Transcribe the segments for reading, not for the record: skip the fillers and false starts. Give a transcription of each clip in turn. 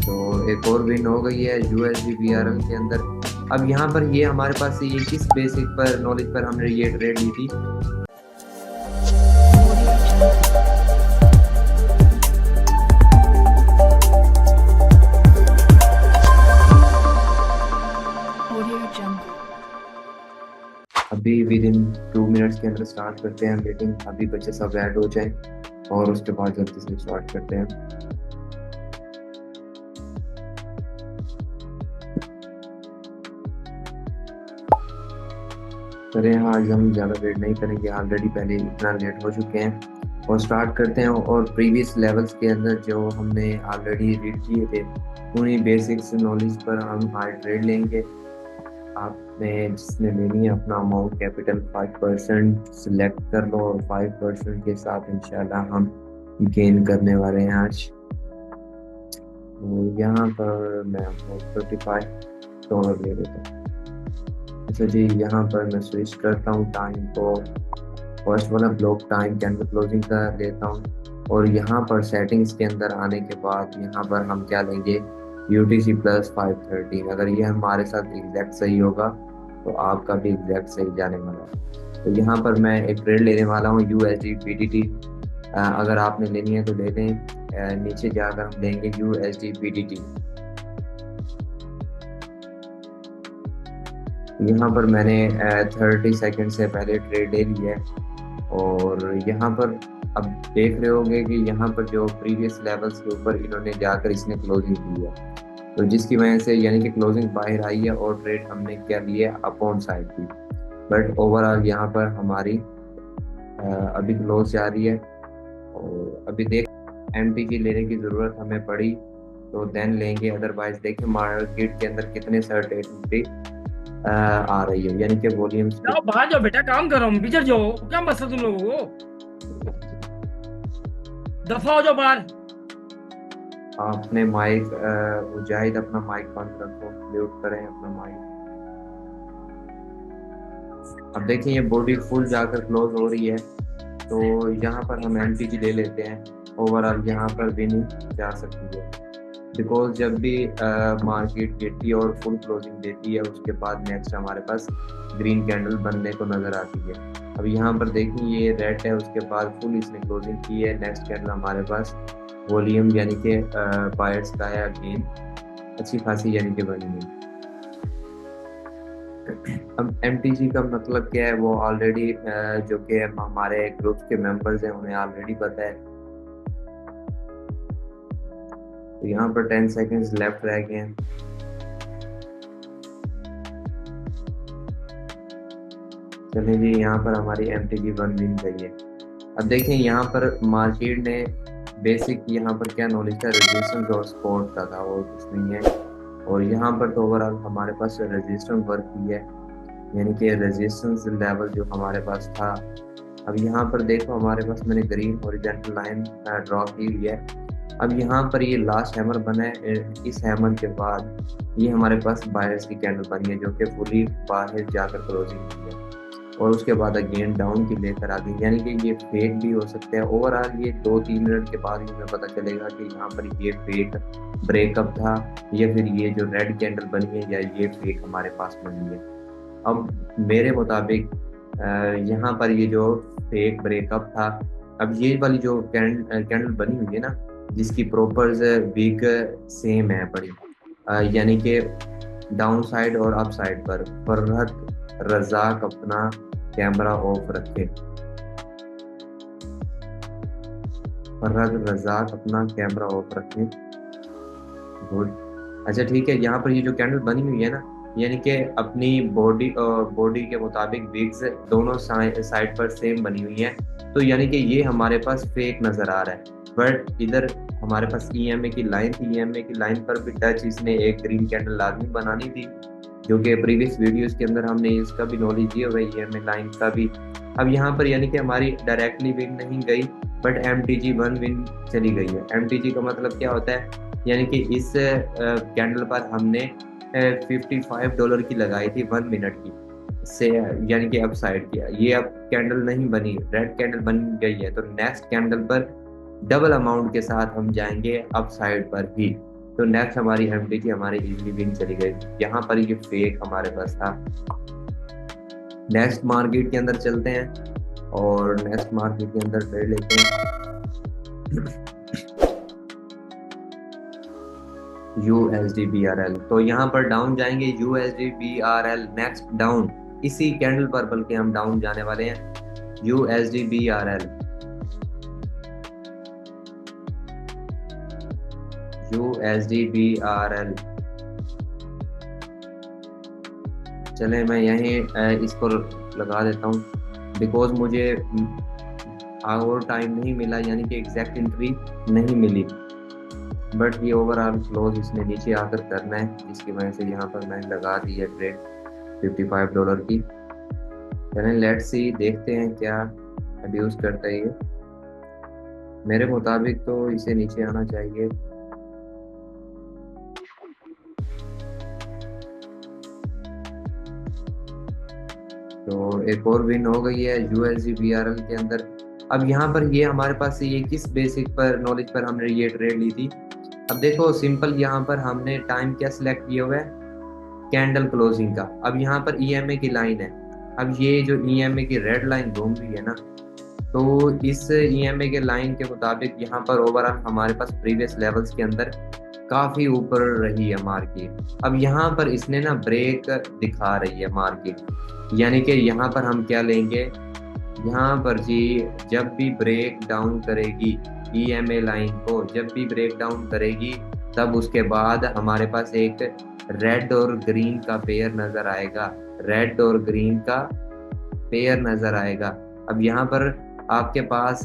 तो एक और विन हो गई है USD VRM के अंदर। अब यहाँ पर ये हमारे पास ये किस बेसिक पर नॉलेज पर हमने ये ट्रेड ली थी। अभी विद इन 2 मिनट्स के अंदर स्टार्ट करते हैं मीटिंग। अभी बच्चे सब ऐड हो जाएं और उसके बाद जल्दी से स्टार्ट करते हैं। करें हाँ, आज हम ज़्यादा वेट नहीं करेंगे, ऑलरेडी पहले इतना लेट हो चुके हैं और स्टार्ट करते हैं। और प्रीवियस लेवल्स के अंदर जो हमने ऑलरेडी रीड किए थे उन्हीं बेसिक्स नॉलेज पर हम आज ट्रेड लेंगे। आपने जिसने लेनी है अपना अमाउंट कैपिटल 5% सिलेक्ट कर लो और 5% के साथ इंशाल्लाह हम गेन करने वाले हैं आज। तो यहाँ पर मैं $35 ले लेता हूँ। अच्छा जी, यहाँ पर मैं स्विच करता हूँ टाइम को, फर्स्ट वाला ब्लॉक टाइम कैंडल क्लोजिंग का लेता हूँ। और यहाँ पर सेटिंग्स के अंदर आने के बाद यहाँ पर हम क्या लेंगे, UTC प्लस 513। अगर ये हमारे साथ एग्जैक्ट सही होगा तो आपका भी एग्जैक्ट सही जाने वाला है। तो यहाँ पर मैं एक ट्रेड लेने वाला हूँ USD BTT। अगर आपने लेनी है तो ले लें। नीचे जाकर हम लेंगे USD BTT। यहाँ पर मैंने 30 सेकंड से पहले ट्रेड ले ली है। और यहाँ पर अब देख रहे होंगे कि यहाँ पर जो प्रीवियस लेवल्स के ऊपर इन्होंने जाकर इसने क्लोजिंग की है, तो जिसकी वजह से यानी कि क्लोजिंग बाहर आई है और ट्रेड हमने क्या लिया अपॉन साइड की। बट ओवरऑल यहाँ पर हमारी अभी क्लोज जा रही है। और अभी देख MTG लेने की ज़रूरत हमें पड़ी तो देन लेंगे, अदरवाइज देखिए मार्केट के अंदर कितने सर्टेनिटी आ रही है, यानी कि वॉल्यूम्स। जाओ बाहर जाओ बेटा, काम कर रहा हूँ, बिछड़ जाओ, क्या मसला तुम लोगों को, दफा हो जाओ बाहर। आपने माइक मुजाहिद अपना माइक बंद रखो, म्यूट करें अपना माइक। अब देखिए ये बॉडी फुल जाकर क्लोज हो रही है, तो यहाँ पर हम MTG ले लेते हैं। ओवरऑल यहाँ पर विनिंग जा सकती है, बिकॉज जब भी मार्केट गिरती है और फुल क्लोजिंग देती है उसके बाद नेक्स्ट हमारे पास ग्रीन कैंडल बनने को नज़र आती है। अब यहाँ पर देखिए ये रेड है, उसके बाद फुल इसने क्लोजिंग की है। नेक्स्ट कैंडल हमारे पास वॉल्यूम यानी कि बायर्स का है अगेन अच्छी खासी यानी कि बनी है। अब MTG का मतलब क्या है वो ऑलरेडी जो कि हमारे ग्रुप के मेंबर्स हैं उन्हें ऑलरेडी पता है। तो यहाँ पर 10 सेकंड्स लेफ्ट रह गए हैं। चलिए जी, यहाँ पर हमारी MTG 1 विन गई है। अब देखें यहाँ पर मार्केट ने बेसिक यहाँ पर क्या नॉलेज था, रेजिस्टेंस और सपोर्ट का था और कुछ नहीं है। और यहाँ पर तो ओवरऑल हमारे पास रेजिस्टेंस वर्क की है, यानी कि रेजिस्टेंस लेवल जो हमारे पास था। अब यहाँ पर देखो हमारे पास मैंने ग्रीन हॉरिजॉन्टल लाइन ड्रॉ की हुई है। अब यहाँ पर ये लास्ट हैमर बना है, इस हैमर के बाद ये हमारे पास बायर्स की कैंडल बनी है जो कि फुली बाहर जाकर क्लोजिंग की है और उसके बाद अगेन डाउन की लेकर आ गई, यानी कि ये फेक भी हो सकता है। ओवरऑल ये 2-3 मिनट के बाद ही हमें पता चलेगा कि यहाँ पर ये फेक ब्रेकअप था या फिर ये जो रेड कैंडल बनी है या ये फेक हमारे पास बनी है। अब मेरे मुताबिक यहाँ पर ये जो फेक ब्रेकअप था, अब ये वाली जो कैंडल बनी हुई है ना जिसकी प्रॉपर्स वीक सेम है बड़ी, यानी कि डाउन साइड और अप साइड पर फरहत रजाक अपना कैमरा ऑफ रखे। फरहत रजाक अपना कैमरा ऑफ रखे। गुड। अच्छा ठीक है, यहाँ पर ये जो कैंडल बनी हुई है ना, यानी कि अपनी बॉडी के मुताबिक विग्स दोनों साइड पर सेम बनी हुई है, तो यानी कि ये हमारे पास फेक नज़र आ रहा है। बट इधर हमारे पास EMA की लाइन थी, EMA की लाइन पर भी टच इसने एक ग्रीन कैंडल लाजमी बनानी थी, जो कि प्रीवियस वीडियोस के अंदर हमने इसका भी नॉलेज दिया हुआ है EMA लाइन का भी। अब यहाँ पर यानी कि हमारी डायरेक्टली विन नहीं गई बट MTG 1 विन चली गई है। MTG का मतलब क्या होता है, यानी कि इस कैंडल पर हमने $55 की लगाई थी 1 मिनट की से, यानी कि अप साइड किया, ये अब कैंडल नहीं बनी, रेड कैंडल बन गई है, तो नेक्स्ट कैंडल पर डबल अमाउंट के साथ हम जाएंगे अप साइड पर ही। तो नेक्स्ट हमारी एमटीजी हमारी इजीली विन चली गई। यहाँ पर ये फेक हमारे पास था। नेक्स्ट मार्केट के अंदर चलते हैं और नेक्स्ट मार्केट के अंदर ट्रेड लेते हैं। USD BRL, तो यहाँ पर डाउन जाएंगे। USD BRL नेक्स्ट डाउन, इसी कैंडल पर्पल के हम डाउन जाने वाले हैं। USD BRL, USD BRL, चले मैं यहीं इसको लगा देता हूँ बिकॉज मुझे और टाइम नहीं मिला, यानी कि एग्जैक्ट एंट्री नहीं मिली, बट ये ओवरऑल क्लोज इसने नीचे आकर करना है, जिसकी वजह से यहाँ पर मैंने लगा दी है ट्रेड $55 की। चलें लेट्स सी, देखते हैं क्या प्रोड्यूस करता है ये। मेरे मुताबिक तो इसे नीचे आना चाहिए। तो एक और विन हो गई है USD BRL के अंदर। अब यहाँ पर ये हमारे पास ये किस बेसिक पर नॉलेज पर हमने ये ट्रेड ली थी। अब देखो सिंपल, यहाँ पर हमने टाइम क्या सिलेक्ट किया हुआ है, कैंडल क्लोजिंग का। अब यहाँ पर EMA की लाइन है। अब ये जो EMA की रेड लाइन घूम रही है ना, तो इस EMA के लाइन के मुताबिक यहाँ पर ओवरऑल हमारे पास प्रीवियस लेवल्स के अंदर काफ़ी ऊपर रही है मार्केट। अब यहाँ पर इसने ना ब्रेक दिखा रही है मार्केट, यानी कि यहाँ पर हम क्या लेंगे, यहाँ पर जी जब भी ब्रेक डाउन करेगी EMA लाइन को, जब भी ब्रेक डाउन करेगी, तब उसके बाद हमारे पास एक रेड और ग्रीन का पेयर नज़र आएगा, रेड और ग्रीन का पेयर नज़र आएगा। अब यहाँ पर आपके पास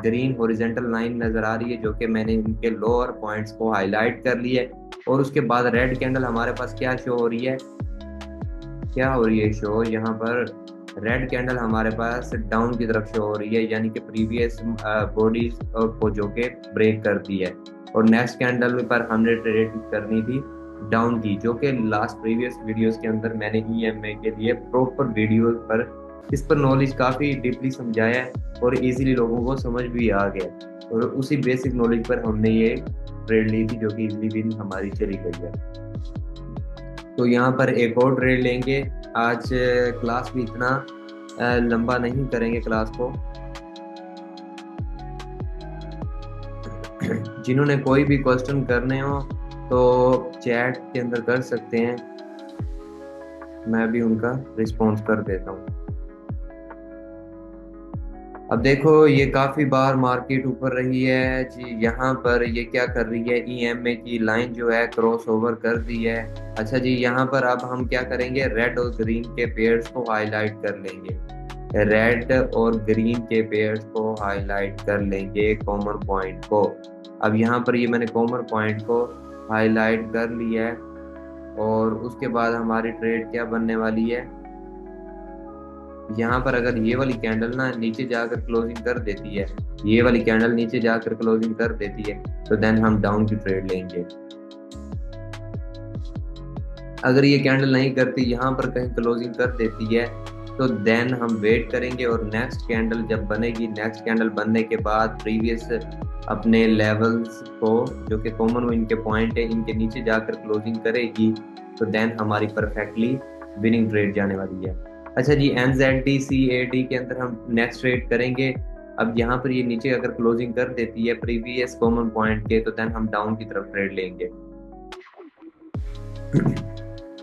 ग्रीन हॉरिजॉन्टल लाइन नज़र आ रही है, जो कि मैंने इनके लोअर पॉइंट्स को हाईलाइट कर लिया है। और उसके बाद रेड कैंडल हमारे पास क्या शो हो रही है, क्या हो रही है शो, यहाँ पर रेड कैंडल हमारे पास डाउन की तरफ शो हो रही है, यानी कि प्रीवियस बॉडीज को जो कि ब्रेक करती है। और नेक्स्ट कैंडल पर हमने ट्रेड करनी थी डाउन की, जो कि लास्ट प्रीवियस वीडियोस के अंदर मैंने EMA के लिए प्रॉपर वीडियो पर इस पर नॉलेज काफ़ी डीपली समझाया है और इजीली लोगों को समझ भी आ गया। और उसी बेसिक नॉलेज पर हमने ये ट्रेड ली थी, जो कि इजीली विन हमारी चली गई है। तो यहाँ पर एक और ट्रेड लेंगे। आज क्लास भी इतना लंबा नहीं करेंगे क्लास को। जिन्होंने कोई भी क्वेश्चन करने हो तो चैट के अंदर कर सकते हैं, मैं भी उनका रिस्पॉन्स कर देता हूँ। अब देखो ये काफ़ी बार मार्केट ऊपर रही है जी, यहाँ पर ये क्या कर रही है, EMA की लाइन जो है क्रॉस ओवर कर दी है। अच्छा जी, यहाँ पर अब हम क्या करेंगे, रेड और ग्रीन के पेयर्स को हाईलाइट कर लेंगे, रेड और ग्रीन के पेयर्स को हाईलाइट कर लेंगे कॉमन पॉइंट को। अब यहाँ पर ये मैंने कॉमन पॉइंट को हाईलाइट कर लिया है और उसके बाद हमारी ट्रेड क्या बनने वाली है, यहाँ पर अगर ये वाली कैंडल ना नीचे जाकर क्लोजिंग कर देती है, ये वाली कैंडल नीचे जाकर क्लोजिंग कर देती है, तो देन हम डाउन की ट्रेड लेंगे। अगर ये कैंडल नहीं करती, यहाँ पर कहीं क्लोजिंग कर देती है, तो देन हम वेट करेंगे और नेक्स्ट कैंडल जब बनेगी, नेक्स्ट कैंडल बनने के बाद प्रीवियस अपने लेवल्स को जो कि कॉमन इनके पॉइंट है, इनके नीचे जाकर क्लोजिंग करेगी, तो देन हमारी परफेक्टली विनिंग ट्रेड जाने वाली है। अच्छा जी, NZD-CAD के अंदर हम नेक्स्ट ट्रेड करेंगे। अब यहाँ पर ये नीचे अगर क्लोजिंग कर देती है प्रीवियस कॉमन पॉइंट के, तो देन हम डाउन की तरफ ट्रेड लेंगे।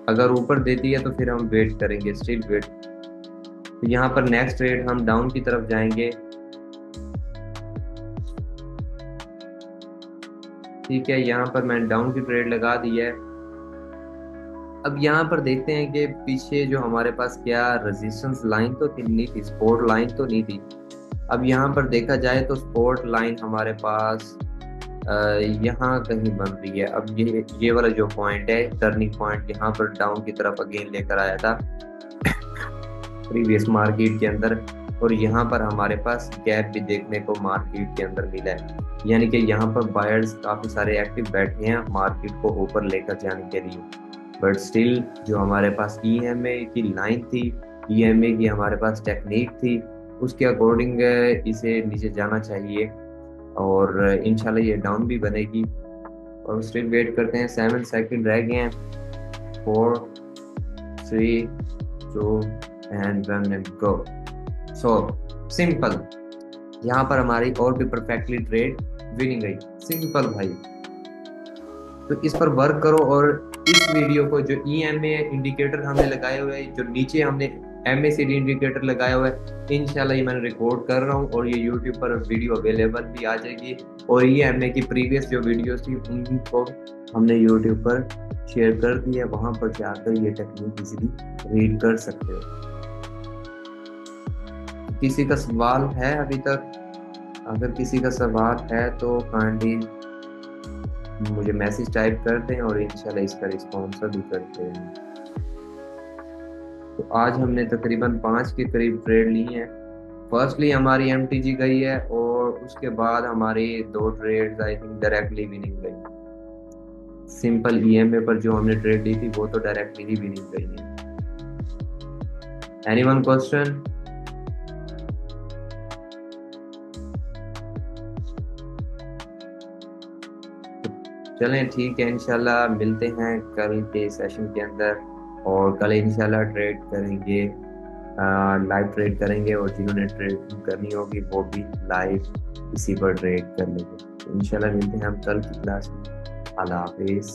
अगर ऊपर देती है तो फिर हम वेट करेंगे, स्टिल वेट। तो यहाँ पर नेक्स्ट ट्रेड हम डाउन की तरफ जाएंगे। ठीक है, यहाँ पर मैंने डाउन की ट्रेड लगा दी है। अब यहाँ पर देखते हैं कि पीछे जो हमारे पास क्या रेजिस्टेंस लाइन तो नहीं थी, सपोर्ट लाइन तो नहीं थी। अब यहाँ पर देखा जाए तो सपोर्ट लाइन हमारे पास यहाँ कहीं बन रही है। अब ये वाला जो पॉइंट है, टर्निंग पॉइंट, यहाँ पर डाउन की तरफ अगेन लेकर आया था प्रीवियस मार्केट के अंदर, और यहाँ पर हमारे पास गैप भी देखने को मार्केट के अंदर मिला है, यानी कि यहाँ पर बायर्स काफ़ी सारे एक्टिव बैठे हैं मार्केट को ऊपर लेकर जाने के लिए। बट स्टिल जो हमारे पास EMA की लाइन थी, EMA की हमारे पास टेक्निक थी, उसके अकॉर्डिंग इसे नीचे जाना चाहिए और इंशाल्लाह ये डाउन भी बनेगी और स्टिल वेट करते हैं। 7 सेकंड रह गए हैं। 4 3 2 and 1 and go. So simple, यहाँ पर हमारी और भी परफेक्टली ट्रेड विनिंग गई। सिंपल भाई, तो इस पर वर्क करो। और इस वीडियो को जो EMA इंडिकेटर हमने लगाए हुए हैं, जो नीचे हमने MACD इंडिकेटर लगाया हुआ है, इंशाल्लाह ये मैं रिकॉर्ड कर रहा हूँ और ये यूट्यूब पर वीडियो अवेलेबल भी आ जाएगी। और EMA की प्रीवियस जो वीडियोस थी उनको हमने यूट्यूब पर शेयर कर दी है, वहां पर जाकर ये टेक्निक इजीली रीड कर सकते हो। किसी का सवाल है अभी तक? अगर किसी का सवाल है तो काइंडली मुझे मैसेज टाइप कर दें और इंशाल्लाह इसका रिस्पॉन्स भी करते हैं। तो आज हमने तकरीबन 5 के करीब ट्रेड ली हैं। फर्स्टली हमारी MTG गई है और उसके बाद हमारी 2 trades I think directly winning गई। सिंपल EMA पर जो हमने ट्रेड ली थी वो तो डायरेक्टली ही विनिंग गई है। Anyone question? चलें ठीक है, इंशाल्लाह मिलते हैं कल के सेशन के अंदर। और कल इंशाल्लाह ट्रेड करेंगे, लाइव ट्रेड करेंगे और जिन्होंने ट्रेड करनी होगी वो भी लाइव इसी पर ट्रेड कर लेंगे। इंशाल्लाह मिलते हैं हम कल की क्लास में। अल्लाह हाफिज़।